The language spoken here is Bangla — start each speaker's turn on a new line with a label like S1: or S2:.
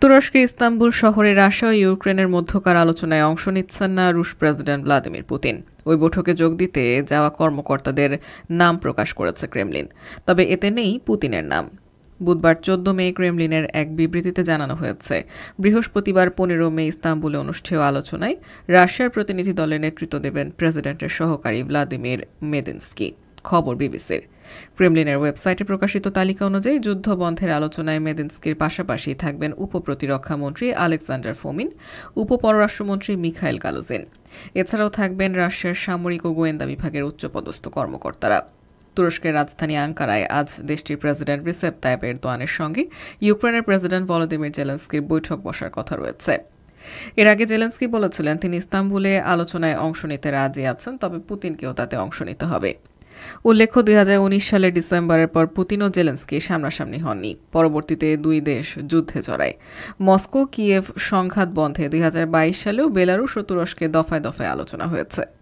S1: তুরস্কের ইস্তাম্বুল শহরে রাশিয়া ও ইউক্রেনের মধ্যকার আলোচনায় অংশ নিচ্ছেন না রুশ প্রেসিডেন্ট ভ্লাদিমির পুতিন। ওই বৈঠকে যোগ দিতে যাওয়া কর্মকর্তাদের নাম প্রকাশ করেছে ক্রেমলিন, তবে এতে নেই পুতিনের নাম। বুধবার 14 মে ক্রেমলিনের এক বিবৃতিতে জানানো হয়েছে, বৃহস্পতিবার 15 মে ইস্তাম্বুলে অনুষ্ঠেয় আলোচনায় রাশিয়ার প্রতিনিধি দলের নেতৃত্ব দেবেন প্রেসিডেন্টের সহকারী ভ্লাদিমির মেদিনস্কি। খবর বিবিসির। ক্রেমলিনের ওয়েবসাইটে প্রকাশিত তালিকা অনুযায়ী যুদ্ধ বন্ধের আলোচনায় মেদিনস্কির পাশাপাশি থাকবেন উপপ্রতিরক্ষা মন্ত্রী আলেকজান্ডার ফোমিন, উপপররাষ্ট্রমন্ত্রী মিখাইল গালুজিন। এছাড়াও থাকবেন রাশিয়ার সামরিক ও গোয়েন্দা বিভাগের উচ্চপদস্থ কর্মকর্তারা। তুরস্কের রাজধানী আঙ্কারায় আজ দেশটির প্রেসিডেন্ট রিসেপ তাইপ এরদোয়ানের সঙ্গে ইউক্রেনের প্রেসিডেন্ট ভলোদিমির জেলেনস্কির বৈঠক বসার কথা রয়েছে। এর আগে জেলেনস্কি বলেছিলেন তিনি ইস্তাম্বুলে আলোচনায় অংশ নিতে রাজি আছেন, তবে পুতিনকেও তাতে অংশ নিতে হবে। উল্লেখ্য, 2019 সালের ডিসেম্বরের পর পুতিন ও জেলেনস্কি সামনাসামনি হননি। পরবর্তীতে দুই দেশ যুদ্ধে জড়ায়। মস্কো কিয়েভ সংঘাত বন্ধে 2022 সালেও বেলারুশ ও তুরস্কে দফায় দফায় আলোচনা হয়েছে।